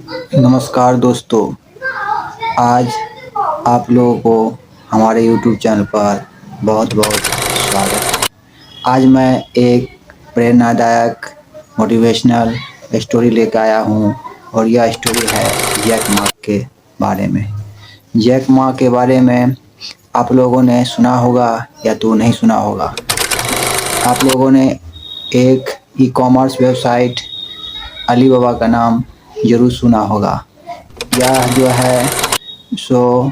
नमस्कार दोस्तों। आज आप लोगों को हमारे यूट्यूब चैनल पर बहुत बहुत स्वागत है। आज मैं एक प्रेरणादायक मोटिवेशनल स्टोरी लेकर आया हूँ और यह स्टोरी है जैक मा के बारे में। जैक मा के बारे में आप लोगों ने सुना होगा या तो नहीं सुना होगा। आप लोगों ने एक ई-कॉमर्स वेबसाइट अलीबाबा का नाम ज़रूर सुना होगा। यह जो है सो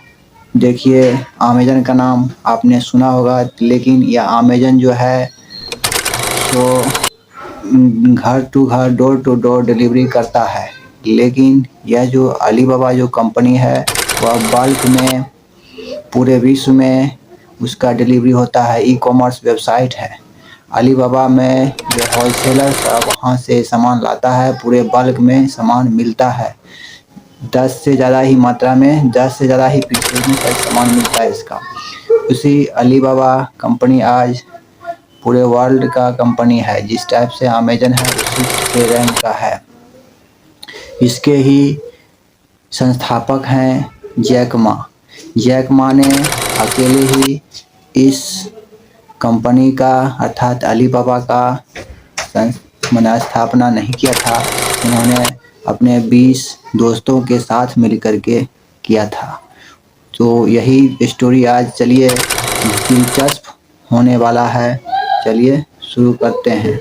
देखिए, अमेज़न का नाम आपने सुना होगा, लेकिन यह अमेज़न जो है सो घर टू घर, डोर टू डोर डिलीवरी करता है। लेकिन यह जो अलीबाबा जो कंपनी है वह बल्क में पूरे विश्व में उसका डिलीवरी होता है। ई-कॉमर्स वेबसाइट है। अलीबाबा में जो होलसेलर सब वहाँ से सामान लाता है, पूरे बल्क में सामान मिलता है। 10 से ज़्यादा ही मात्रा में, 10 से ज़्यादा ही पीसेज में शायद सामान मिलता है इसका। उसी अलीबाबा कंपनी आज पूरे वर्ल्ड का कंपनी है। जिस टाइप से अमेज़न है उसी के रैंक का है। इसके ही संस्थापक हैं जैक मा। जैक मा ने अकेले ही इस कंपनी का अर्थात अलीबाबा का स्थापना नहीं किया था। उन्होंने अपने 20 दोस्तों के साथ मिलकर के किया था। तो यही स्टोरी आज चलिए दिलचस्प होने वाला है। चलिए शुरू करते हैं।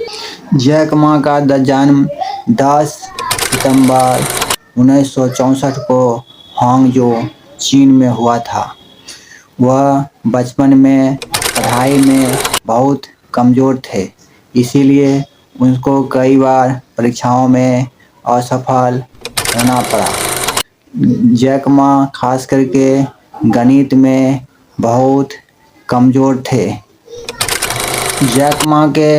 जैक मा का जन्म 10 सितंबर 1964 को हांगजो, चीन में हुआ था। वह बचपन में पढ़ाई में बहुत कमज़ोर थे, इसीलिए उनको कई बार परीक्षाओं में असफल होना पड़ा। जैक मा खास करके गणित में बहुत कमज़ोर थे। जैक मा के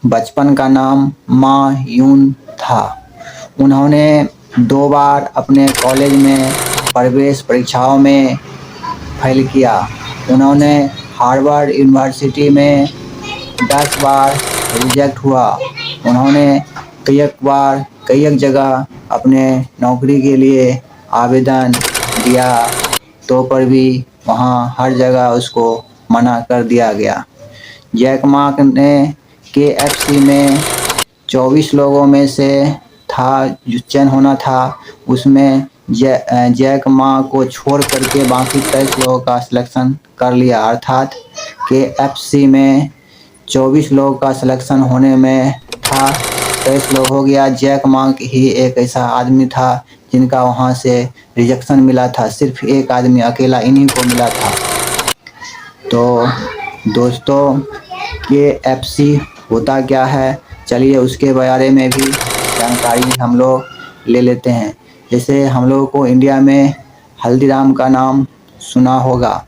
बचपन का नाम मा यून था। उन्होंने 2 बार अपने कॉलेज में प्रवेश परीक्षाओं में फेल किया। उन्होंने हार्वर्ड यूनिवर्सिटी में 10 बार रिजेक्ट हुआ। उन्होंने कई एक जगह अपने नौकरी के लिए आवेदन दिया, तो पर भी वहाँ हर जगह उसको मना कर दिया गया। जैक मा ने KFC में 24 लोगों में से था जो चयन होना था, उसमें जैक मा को छोड़ करके बाकी 23 लोगों का सिलेक्शन कर लिया। अर्थात KFC में 24 लोगों का सिलेक्शन होने में था, 23 लोग हो गया। जैक मा ही एक ऐसा आदमी था जिनका वहाँ से रिजेक्शन मिला था। सिर्फ एक आदमी अकेला इन्हीं को मिला था। तो दोस्तों, KFC होता क्या है, चलिए उसके बारे में भी जानकारी हम लोग ले लेते हैं। जैसे हम लोगों को इंडिया में हल्दीराम का नाम सुना होगा।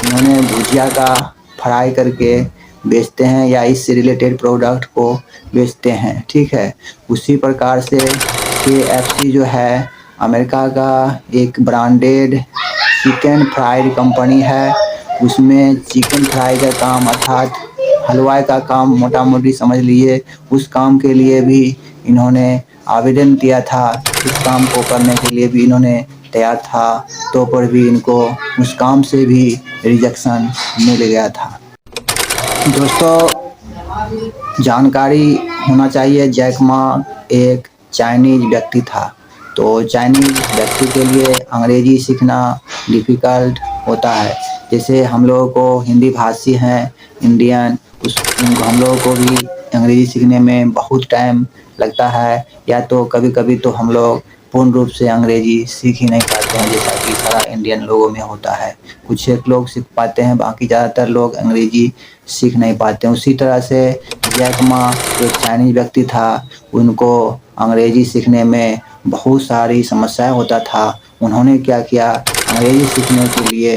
इन्होंने भुजिया का फ्राई करके बेचते हैं या इससे रिलेटेड प्रोडक्ट को बेचते हैं, ठीक है। उसी प्रकार से KFC जो है अमेरिका का एक ब्रांडेड चिकन फ्राइड कंपनी है। उसमें चिकन फ्राई का काम अर्थात हलवाई का काम मोटा मोटी समझ लिए, उस काम के लिए भी इन्होंने आवेदन दिया था। इस काम को करने के लिए भी इन्होंने तैयार था, तो पर भी इनको उस काम से भी रिजेक्शन मिल गया था। दोस्तों, जानकारी होना चाहिए जैक मा एक चाइनीज व्यक्ति था। तो चाइनीज व्यक्ति के लिए अंग्रेजी सीखना डिफ़िकल्ट होता है। जैसे हम लोगों को हिंदी भाषी हैं इंडियन, हम लोगों को भी अंग्रेजी सीखने में बहुत टाइम लगता है, या तो कभी कभी तो हम लोग पूर्ण रूप से अंग्रेजी सीख ही नहीं पाते हैं, जैसा कि सारा इंडियन लोगों में होता है। कुछ एक लोग सीख पाते हैं, बाकी ज़्यादातर लोग अंग्रेजी सीख नहीं पाते हैं। उसी तरह से जैक मा एक चाइनीज व्यक्ति था। उनको अंग्रेजी सीखने में बहुत सारी समस्याएं होता था। उन्होंने क्या किया, अंग्रेजी सीखने के लिए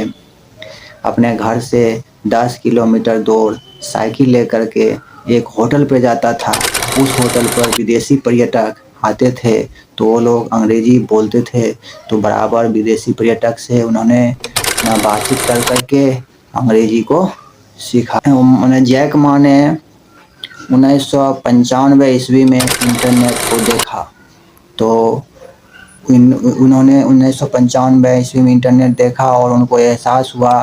अपने घर से 10 किलोमीटर दूर साइकिल लेकर के एक होटल पे जाता था। उस होटल पर विदेशी पर्यटक आते थे, तो वो लोग अंग्रेजी बोलते थे, तो बराबर विदेशी पर्यटक से उन्होंने बातचीत कर करके अंग्रेजी को सीखा। जैक मा ने 1995 ईस्वी में इंटरनेट को देखा, तो उन्होंने 1995 ईस्वी में इंटरनेट देखा और उनको एहसास हुआ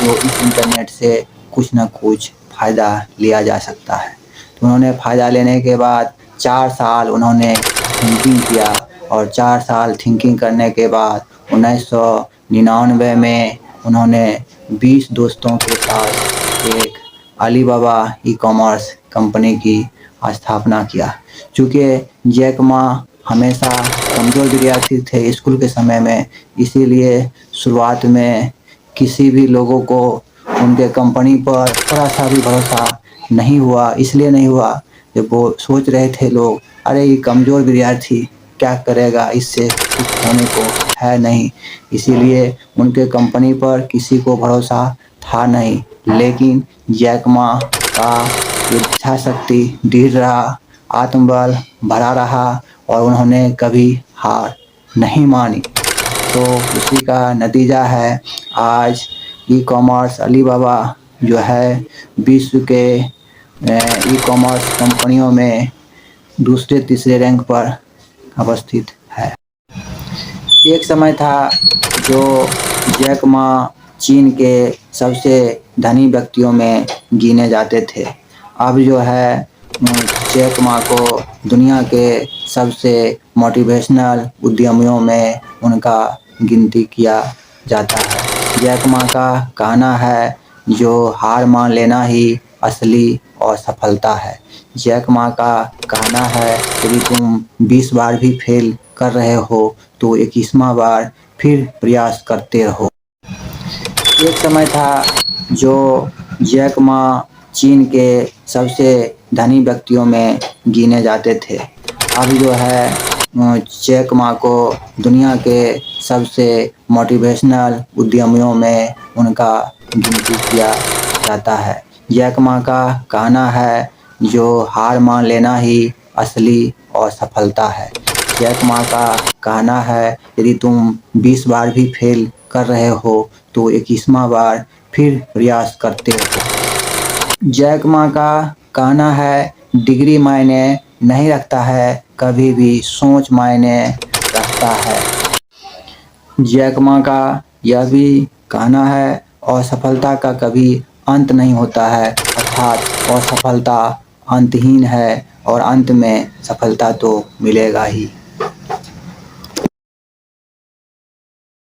जो इस इंटरनेट से कुछ न कुछ फ़ायदा लिया जा सकता है। तो उन्होंने फ़ायदा लेने के बाद 4 साल उन्होंने थिंकिंग किया और 4 साल थिंकिंग करने के बाद 1999 में उन्होंने 20 दोस्तों के साथ एक अलीबाबा ई-कॉमर्स कंपनी की स्थापना किया। चूँकि जैक मा हमेशा कमज़ोर विद्यार्थी थे स्कूल के समय में, इसीलिए शुरुआत में किसी भी लोगों को उनके कंपनी पर थोड़ा-सा भी भरोसा नहीं हुआ। इसलिए नहीं हुआ कि वो सोच रहे थे लोग, अरे ये कमज़ोर विद्यार्थी क्या करेगा, इससे कुछ होने को है नहीं। इसीलिए उनके कंपनी पर किसी को भरोसा था नहीं। लेकिन जैक मा का इच्छा शक्ति दृढ़ रहा, आत्मबल भरा रहा और उन्होंने कभी हार नहीं मानी। तो उसी का नतीजा है आज ई-कॉमर्स अलीबाबा जो है विश्व के ई-कॉमर्स कंपनियों में दूसरे तीसरे रैंक पर अवस्थित है। एक समय था जो जैक मा चीन के सबसे धनी व्यक्तियों में गिने जाते थे। अब जो है जैक मा को दुनिया के सबसे मोटिवेशनल उद्यमियों में उनका गिनती किया जाता है। जैक मा का कहना है जो हार मान लेना ही असली और सफलता है। जैक मा का कहना है यदि तुम 20 बार भी फेल कर रहे हो तो 21वां बार फिर प्रयास करते रहो। एक समय था जो जैक मा चीन के सबसे धनी व्यक्तियों में गिने जाते थे। अब जो है जैक मा को दुनिया के सबसे मोटिवेशनल उद्यमियों में उनका गिनती किया जाता है। जैक मा का कहना है जो हार मान लेना ही असली और सफलता है। जैक मा का कहना है यदि तुम 20 बार भी फेल कर रहे हो तो 21वां बार फिर प्रयास करते रहो। जैक मा का कहना है डिग्री मायने नहीं रखता है, कभी भी सोच मायने रखता है। जैक मा का यह भी कहना है असफलता का कभी अंत नहीं होता है, अर्थात असफलता अंतहीन है और अंत में सफलता तो मिलेगा ही।